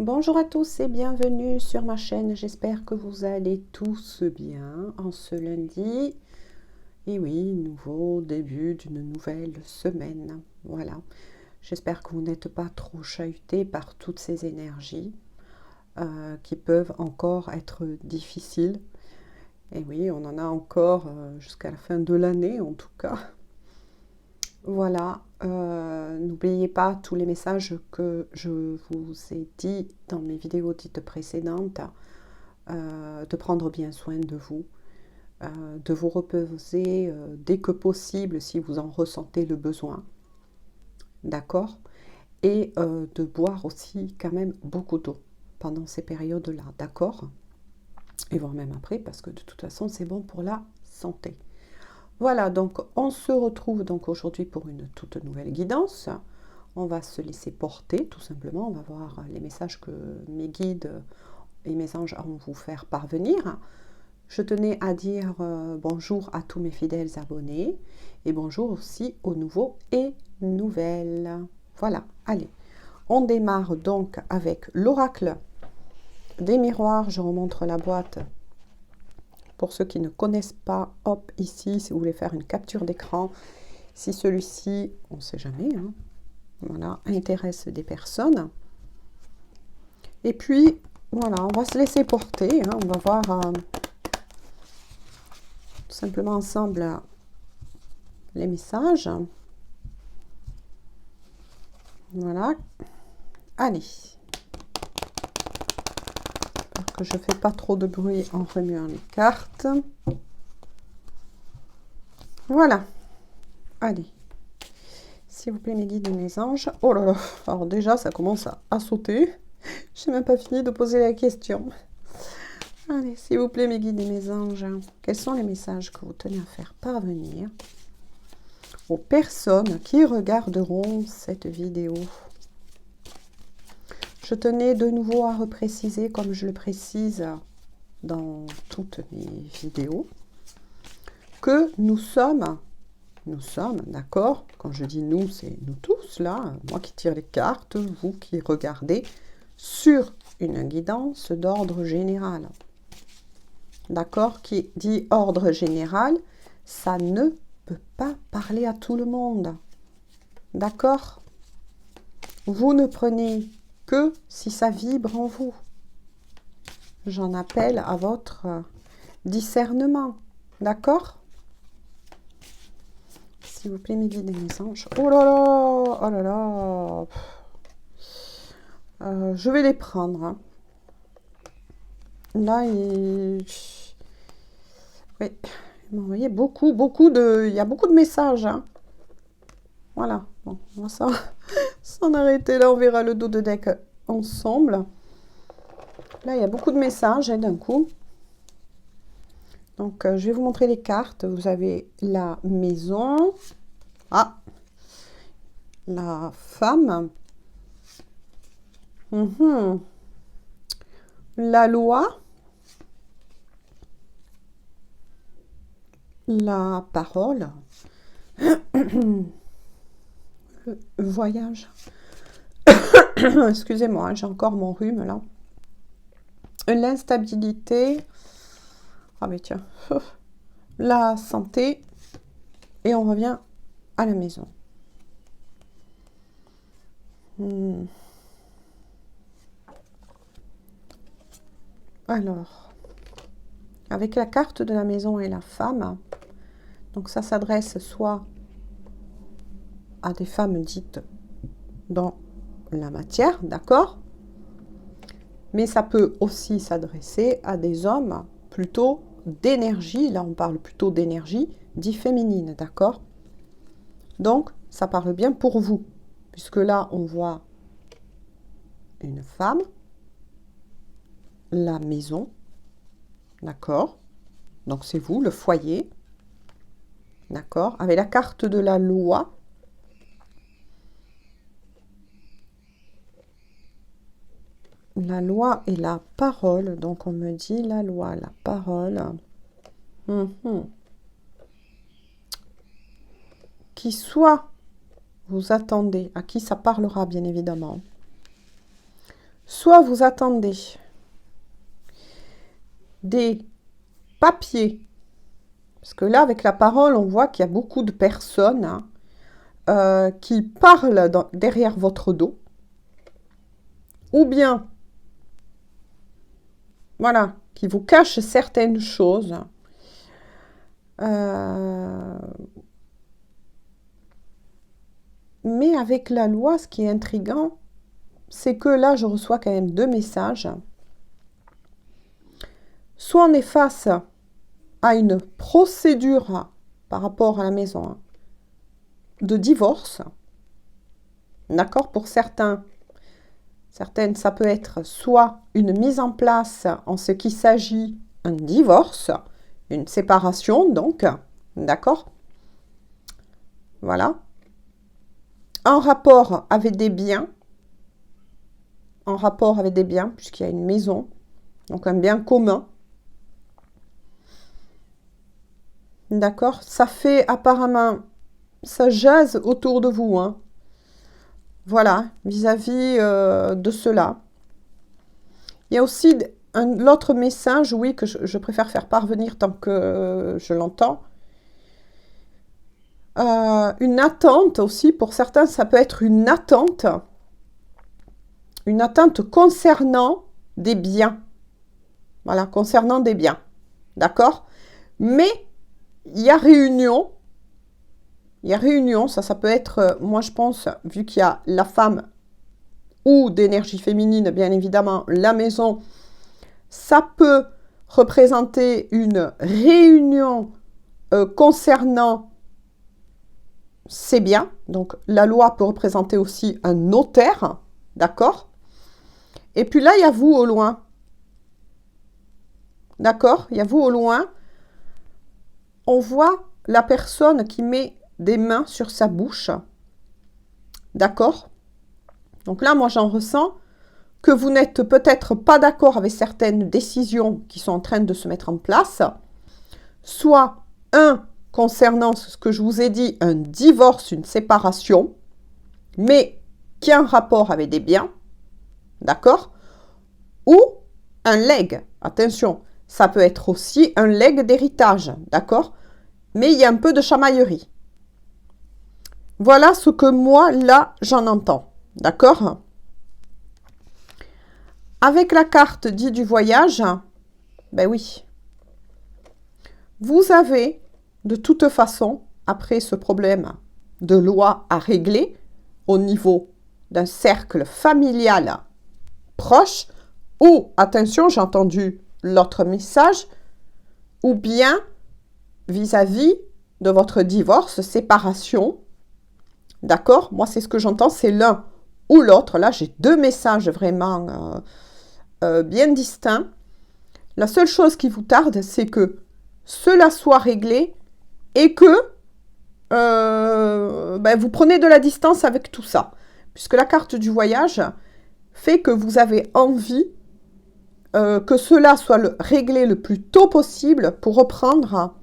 Bonjour à tous et bienvenue sur ma chaîne. J'espère que vous allez tous bien en ce lundi. Et oui, nouveau début d'une nouvelle semaine. Voilà. J'espère que vous n'êtes pas trop chahutés par toutes ces énergies qui peuvent encore être difficiles. Et oui, on en a encore jusqu'à la fin de l'année en tout cas. Voilà, n'oubliez pas tous les messages que je vous ai dit dans mes vidéos dites précédentes, de prendre bien soin de vous reposer dès que possible si vous en ressentez le besoin, d'accord? Et de boire aussi quand même beaucoup d'eau pendant ces périodes-là, d'accord? Et voire même après, parce que de toute façon, c'est bon pour la santé. Voilà, donc on se retrouve donc aujourd'hui pour une toute nouvelle guidance. On va se laisser porter, tout simplement. On va voir les messages que mes guides et mes anges vont vous faire parvenir. Je tenais à dire bonjour à tous mes fidèles abonnés et bonjour aussi aux nouveaux et nouvelles. Voilà, allez. On démarre donc avec l'oracle des miroirs. Je remontre la boîte. Pour ceux qui ne connaissent pas, hop, ici, si vous voulez faire une capture d'écran, si celui-ci, on ne sait jamais, hein, voilà, intéresse des personnes. Et puis, voilà, on va se laisser porter, hein, on va voir tout simplement ensemble les messages. Voilà, allez. J'espère que je ne fais pas trop de bruit en remuant les cartes. Voilà, allez. S'il vous plaît, mes guides et mes anges. Oh là là, alors déjà, ça commence à sauter. Je n'ai même pas fini de poser la question. Allez, s'il vous plaît, mes guides et mes anges, quels sont les messages que vous tenez à faire parvenir aux personnes qui regarderont cette vidéo? Je tenais de nouveau à repréciser, comme je le précise dans toutes mes vidéos, que nous sommes, d'accord? Quand je dis nous, c'est nous tous, là, moi qui tire les cartes, vous qui regardez, sur une guidance d'ordre général. D'accord? Qui dit ordre général, ça ne peut pas parler à tout le monde. D'accord? Vous ne prenez que si ça vibre en vous. J'en appelle à votre discernement. D'accord? S'il vous plaît, mes guides et mes anges. Oh là là! Oh là là! Je vais les prendre. Hein. Là, oui, il m'a envoyé beaucoup de... Il y a beaucoup de messages. Hein. Voilà. Bon, on va s'en arrêter là. On verra le dos de deck ensemble. Là, il y a beaucoup de messages d'un coup. Donc, je vais vous montrer les cartes. Vous avez la maison. Ah! La femme. La loi. La parole. Le voyage. Excusez-moi, hein, j'ai encore mon rhume là. L'instabilité. Ah mais tiens. La santé. Et on revient à la maison. Alors, avec la carte de la maison et la femme, donc ça s'adresse soit à des femmes dites dans la matière, d'accord? Mais ça peut aussi s'adresser à des hommes plutôt d'énergie, là on parle plutôt d'énergie, dit féminine, d'accord? Donc, ça parle bien pour vous, puisque là on voit une femme, la maison, d'accord? Donc c'est vous, le foyer, d'accord? Avec la carte de la loi, la loi et la parole. Donc on me dit la loi, la parole. Qui soit vous attendez, à qui ça parlera bien évidemment, soit vous attendez des papiers, parce que là, avec la parole, on voit qu'il y a beaucoup de personnes qui parlent derrière votre dos, ou bien, voilà, qui vous cachent certaines choses. Mais avec la loi, ce qui est intriguant, c'est que là, je reçois quand même 2 messages. Soit on est face à une procédure par rapport à la maison de divorce. D'accord? Pour certaines, ça peut être soit une mise en place en ce qui s'agit d'un divorce, une séparation donc, d'accord? Voilà. En rapport avec des biens, puisqu'il y a une maison, donc un bien commun. D'accord? Ça fait apparemment, ça jase autour de vous, hein. Voilà, vis-à-vis de cela. Il y a aussi l'autre message, oui, que je préfère faire parvenir tant que je l'entends. Une attente aussi, pour certains, ça peut être une attente concernant des biens. Voilà, concernant des biens. D'accord? Mais il y a réunion. Ça peut être, moi je pense, vu qu'il y a la femme ou d'énergie féminine, bien évidemment, la maison, ça peut représenter une réunion concernant ces biens. Donc la loi peut représenter aussi un notaire, d'accord? Et puis là, il y a vous au loin. D'accord? Il y a vous au loin. On voit la personne qui met des mains sur sa bouche. D'accord? Donc là, moi, j'en ressens que vous n'êtes peut-être pas d'accord avec certaines décisions qui sont en train de se mettre en place. Soit, concernant ce que je vous ai dit, un divorce, une séparation, mais qui a un rapport avec des biens. D'accord? Ou un legs. Attention, ça peut être aussi un legs d'héritage. D'accord? Mais il y a un peu de chamaillerie. Voilà ce que moi, là, j'en entends. D'accord? Avec la carte dit du voyage, ben oui. Vous avez, de toute façon, après ce problème de loi à régler, au niveau d'un cercle familial proche, ou, attention, j'ai entendu l'autre message, ou bien vis-à-vis de votre divorce, séparation. D'accord? Moi, c'est ce que j'entends, c'est l'un ou l'autre. Là, j'ai 2 messages vraiment bien distincts. La seule chose qui vous tarde, c'est que cela soit réglé et que vous prenez de la distance avec tout ça. Puisque la carte du voyage fait que vous avez envie que cela soit réglé le plus tôt possible pour reprendre,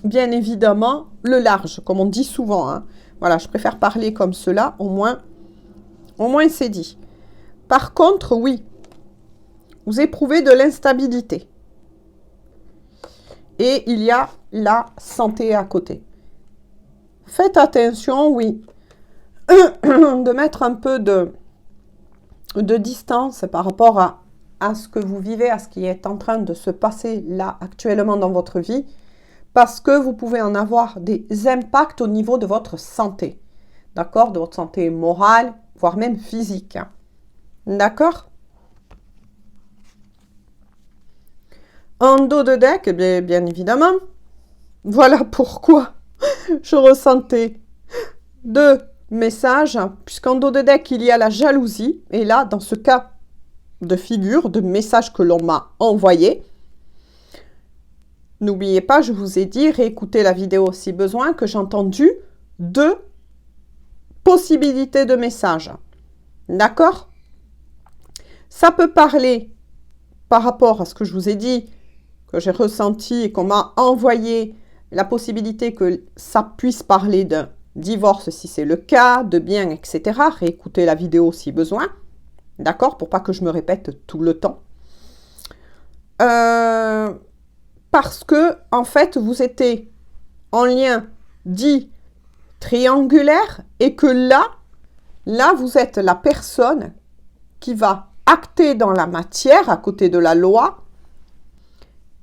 bien évidemment, le large, comme on dit souvent, hein. Voilà, je préfère parler comme cela, au moins c'est dit. Par contre, oui, vous éprouvez de l'instabilité. Et il y a la santé à côté. Faites attention, oui, de mettre un peu de distance par rapport à ce que vous vivez, à ce qui est en train de se passer là actuellement dans votre vie, parce que vous pouvez en avoir des impacts au niveau de votre santé, d'accord? De votre santé morale, voire même physique, hein. D'accord? En dos de deck, bien évidemment, voilà pourquoi je ressentais 2 messages, puisqu'en dos de deck, il y a la jalousie, et là, dans ce cas de figure, de message que l'on m'a envoyé, n'oubliez pas, je vous ai dit, réécoutez la vidéo si besoin, que j'ai entendu 2 possibilités de messages. D'accord? Ça peut parler par rapport à ce que je vous ai dit, que j'ai ressenti et qu'on m'a envoyé, la possibilité que ça puisse parler d'un divorce si c'est le cas, de biens, etc. Réécoutez la vidéo si besoin. D'accord? Pour pas que je me répète tout le temps. Parce que, en fait, vous étiez en lien dit triangulaire et que là, vous êtes la personne qui va acter dans la matière, à côté de la loi,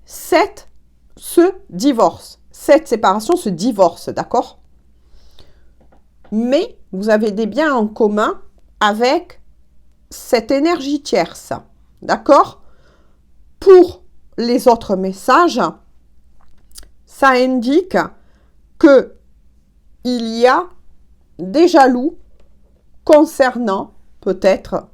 ce divorce. Cette séparation, ce divorce, d'accord? Mais vous avez des biens en commun avec cette énergie tierce, d'accord? Pour les autres messages, ça indique que il y a des jaloux concernant peut-être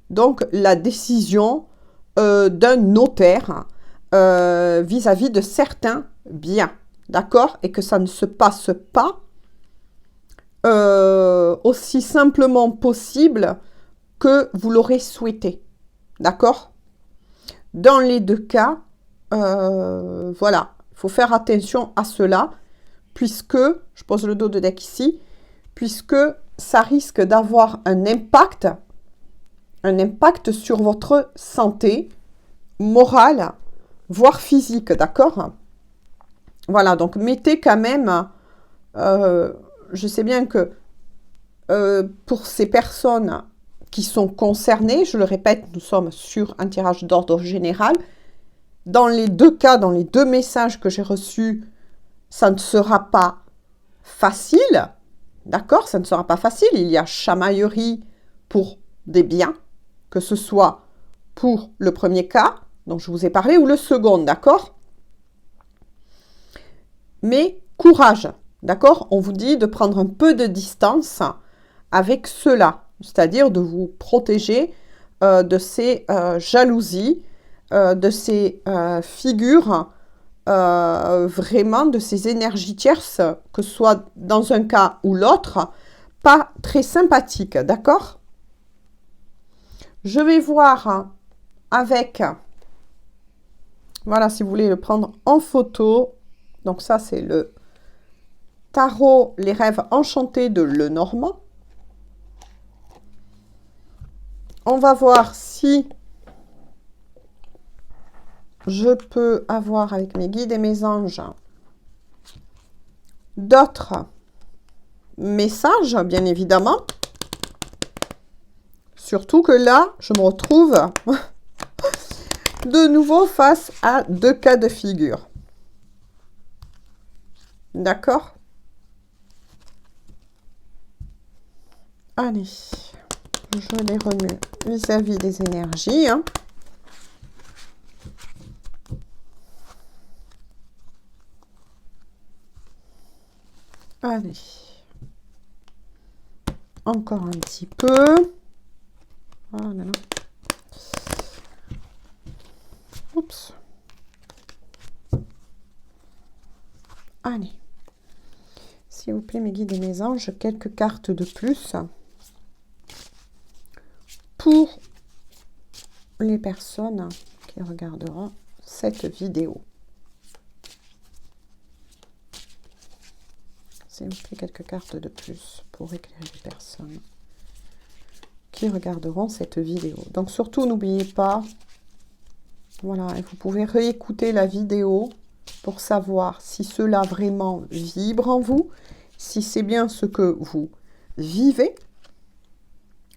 donc la décision d'un notaire vis-à-vis de certains biens, d'accord? Et que ça ne se passe pas aussi simplement possible que vous l'aurez souhaité, d'accord? Dans les deux cas, voilà, il faut faire attention à cela, puisque, je pose le dos de deck ici, puisque ça risque d'avoir un impact sur votre santé morale, voire physique, d'accord? Voilà, donc mettez quand même, je sais bien que pour ces personnes qui sont concernées, je le répète, nous sommes sur un tirage d'ordre général. Dans les deux cas, dans les deux messages que j'ai reçus, ça ne sera pas facile, d'accord? Ça ne sera pas facile. Il y a chamaillerie pour des biens, que ce soit pour le premier cas, dont je vous ai parlé, ou le second, d'accord? Mais courage, d'accord? On vous dit de prendre un peu de distance avec cela, c'est-à-dire de vous protéger de ces jalousies, de ces figures, vraiment de ces énergies tierces, que ce soit dans un cas ou l'autre, pas très sympathiques, d'accord? Je vais voir avec, voilà, si vous voulez le prendre en photo, donc ça c'est le tarot Les rêves enchantés de Lenormand. On va voir si je peux avoir avec mes guides et mes anges d'autres messages, bien évidemment. Surtout que là, je me retrouve de nouveau face à deux cas de figure. D'accord? Allez, je les remue vis-à-vis des énergies. Hein. Allez. Encore un petit peu. Oh là là. Oups. Allez. S'il vous plaît, mes guides et mes anges, quelques cartes de plus pour les personnes qui regarderont cette vidéo. S'il vous plaît, quelques cartes de plus pour éclairer les personnes qui regarderont cette vidéo. Donc surtout, n'oubliez pas, voilà, et vous pouvez réécouter la vidéo pour savoir si cela vraiment vibre en vous, si c'est bien ce que vous vivez.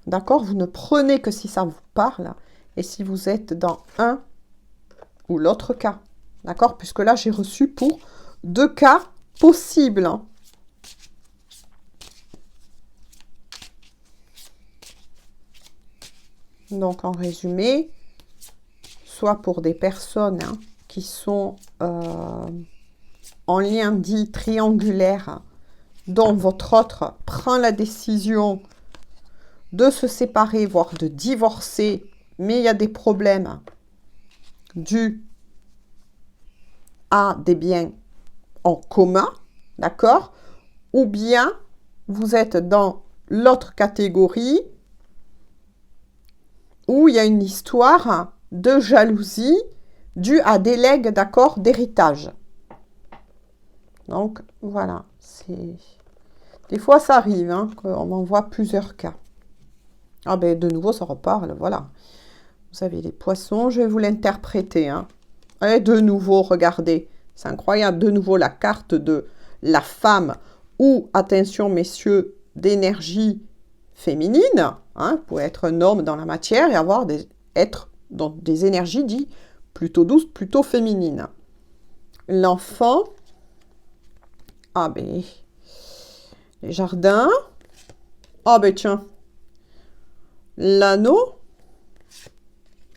D'accord? Vous ne prenez que si ça vous parle et si vous êtes dans un ou l'autre cas. D'accord? Puisque là, j'ai reçu pour deux cas possibles. Hein. Donc, en résumé, soit pour des personnes qui sont en lien dit triangulaire, dont votre autre prend la décision de se séparer, voire de divorcer, mais il y a des problèmes dus à des biens en commun, d'accord? Ou bien vous êtes dans l'autre catégorie où il y a une histoire de jalousie due à des legs, d'accord, d'héritage. Donc, voilà. Des fois, ça arrive, hein, qu'on en voit plusieurs cas. Ah ben, de nouveau, ça reparle, voilà. Vous avez les poissons, je vais vous l'interpréter. Hein. Et de nouveau, regardez, c'est incroyable. De nouveau, la carte de la femme ou, attention messieurs, d'énergie féminine. Hein, vous pouvez être un homme dans la matière et être dans des énergies dites plutôt douces, plutôt féminines. L'enfant, ah ben, les jardins, ah ben tiens, l'anneau,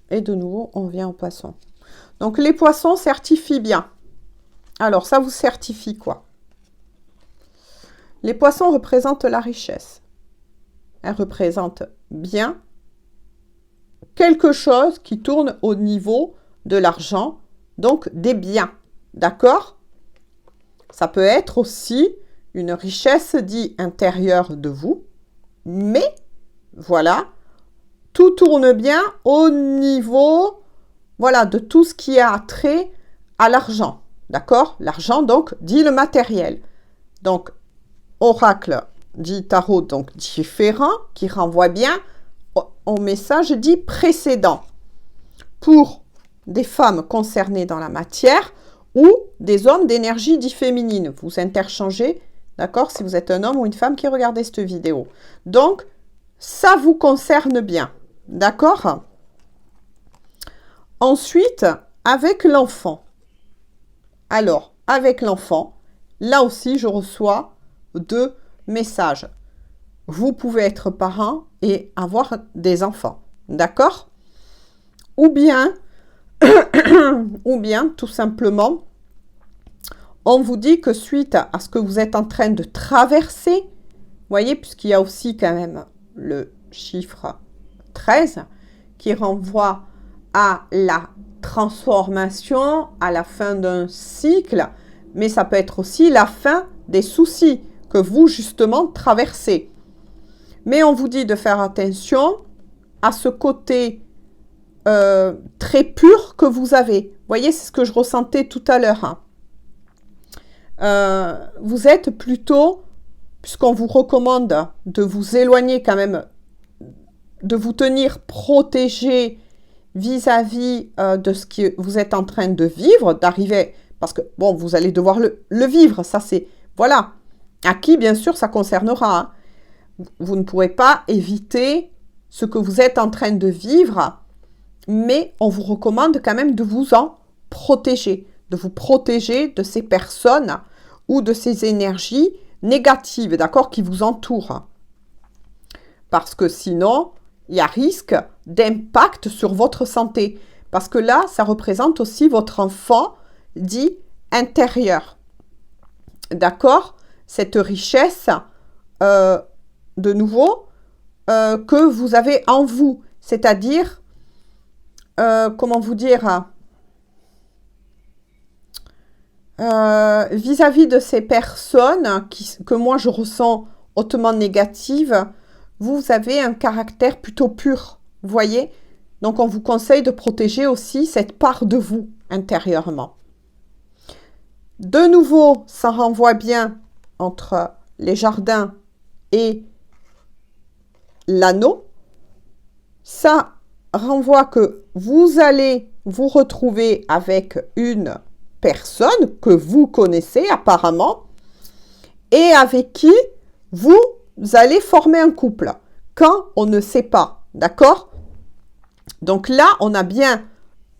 et de nouveau, on vient au poisson. Donc, les poissons certifient bien. Alors, ça vous certifie quoi? Les poissons représentent la richesse. Elles représentent bien quelque chose qui tourne au niveau de l'argent, donc des biens. D'accord? Ça peut être aussi une richesse dite intérieure de vous, mais voilà, tout tourne bien au niveau, voilà, de tout ce qui a trait à l'argent. D'accord? L'argent, donc, dit le matériel. Donc, oracle dit tarot, donc différent, qui renvoie bien au message dit précédent. Pour des femmes concernées dans la matière ou des hommes d'énergie dit féminine. Vous interchangez, d'accord, si vous êtes un homme ou une femme qui regardez cette vidéo. Donc, ça vous concerne bien, d'accord? Ensuite, avec l'enfant. Alors, avec l'enfant, là aussi, je reçois 2 messages. Vous pouvez être parent et avoir des enfants, d'accord? Ou bien, tout simplement, on vous dit que suite à ce que vous êtes en train de traverser, voyez, puisqu'il y a aussi quand même le chiffre 13 qui renvoie à la transformation, à la fin d'un cycle, mais ça peut être aussi la fin des soucis que vous, justement, traversez. Mais on vous dit de faire attention à ce côté très pur que vous avez. Vous voyez, c'est ce que je ressentais tout à l'heure. Hein. Vous êtes plutôt, puisqu'on vous recommande de vous éloigner quand même, de vous tenir protégé vis-à-vis de ce que vous êtes en train de vivre, d'arriver, parce que, bon, vous allez devoir le vivre, ça c'est, voilà, à qui, bien sûr, ça concernera. Hein. Vous ne pourrez pas éviter ce que vous êtes en train de vivre, mais on vous recommande quand même de vous en protéger, de vous protéger de ces personnes ou de ces énergies négatives, d'accord, qui vous entourent. Parce que sinon, il y a risque d'impact sur votre santé. Parce que là, ça représente aussi votre enfant dit intérieur. D'accord? Cette richesse, de nouveau, que vous avez en vous. C'est-à-dire, comment vous dire, vis-à-vis de ces personnes que moi je ressens hautement négatives, vous avez un caractère plutôt pur, vous voyez? Donc, on vous conseille de protéger aussi cette part de vous intérieurement. De nouveau, ça renvoie bien entre les jardins et l'anneau. Ça renvoie que vous allez vous retrouver avec une personne que vous connaissez apparemment et avec qui vous allez former un couple quand on ne sait pas, d'accord? Donc là, on a bien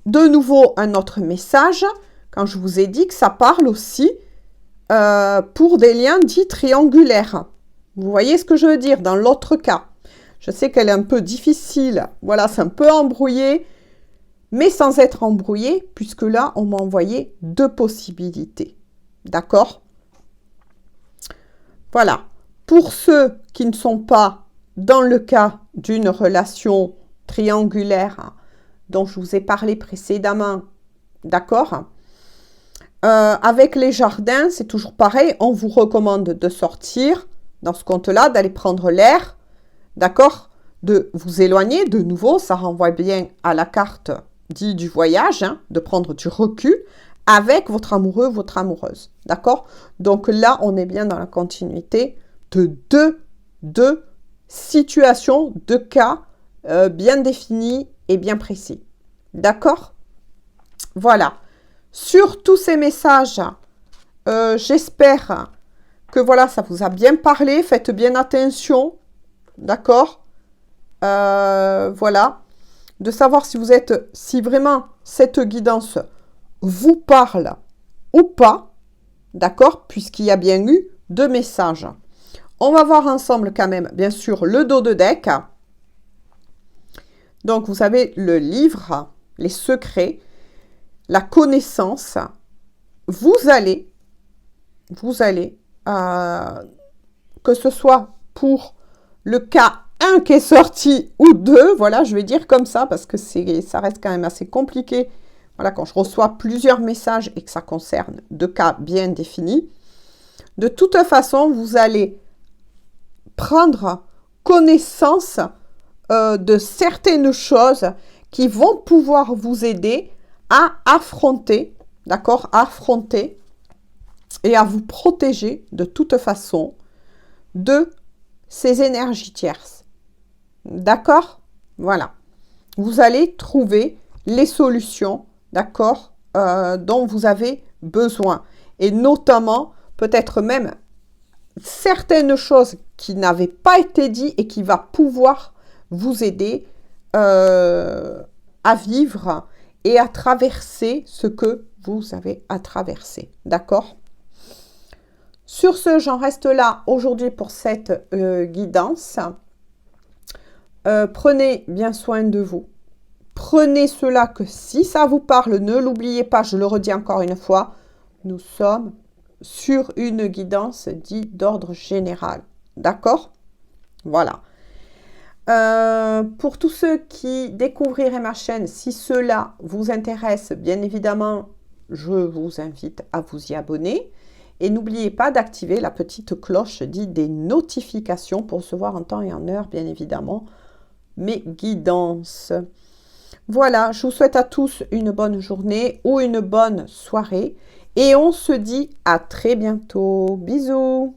de nouveau un autre message quand je vous ai dit que ça parle aussi pour des liens dits triangulaires. Vous voyez ce que je veux dire dans l'autre cas. Je sais qu'elle est un peu difficile, voilà, c'est un peu embrouillé, mais sans être embrouillé, puisque là, on m'a envoyé 2 possibilités. D'accord? Voilà. Pour ceux qui ne sont pas dans le cas d'une relation triangulaire dont je vous ai parlé précédemment, d'accord? Avec les jardins, c'est toujours pareil, on vous recommande de sortir dans ce compte-là, d'aller prendre l'air, d'accord? De vous éloigner, de nouveau, ça renvoie bien à la carte dit du voyage, hein, de prendre du recul avec votre amoureux, votre amoureuse, d'accord? Donc là, on est bien dans la continuité de deux situations, de cas bien définis et bien précis. D'accord? Voilà. Sur tous ces messages, j'espère que voilà, ça vous a bien parlé. Faites bien attention. D'accord? Voilà. De savoir si vraiment cette guidance vous parle ou pas. D'accord? Puisqu'il y a bien eu 2 messages. On va voir ensemble quand même, bien sûr, le dos de deck. Donc, vous avez le livre, les secrets, la connaissance. Vous allez, que ce soit pour le cas 1 qui est sorti ou 2, voilà, je vais dire comme ça, parce que ça reste quand même assez compliqué. Voilà, quand je reçois plusieurs messages et que ça concerne 2 cas bien définis. De toute façon, vous allez prendre connaissance de certaines choses qui vont pouvoir vous aider à affronter, d'accord, affronter et à vous protéger de toute façon de ces énergies tierces. D'accord? Voilà. Vous allez trouver les solutions, d'accord, dont vous avez besoin. Et notamment, peut-être même certaines choses qui n'avaient pas été dites et qui va pouvoir vous aider à vivre et à traverser ce que vous avez à traverser. D'accord? Sur ce, j'en reste là aujourd'hui pour cette guidance. Prenez bien soin de vous. Prenez cela que si ça vous parle, ne l'oubliez pas, je le redis encore une fois, nous sommes sur une guidance dite d'ordre général. D'accord? Voilà. Pour tous ceux qui découvriraient ma chaîne, si cela vous intéresse, bien évidemment, je vous invite à vous y abonner. Et n'oubliez pas d'activer la petite cloche dite des notifications pour recevoir en temps et en heure, bien évidemment, mes guidances. Voilà, je vous souhaite à tous une bonne journée ou une bonne soirée. Et on se dit à très bientôt. Bisous!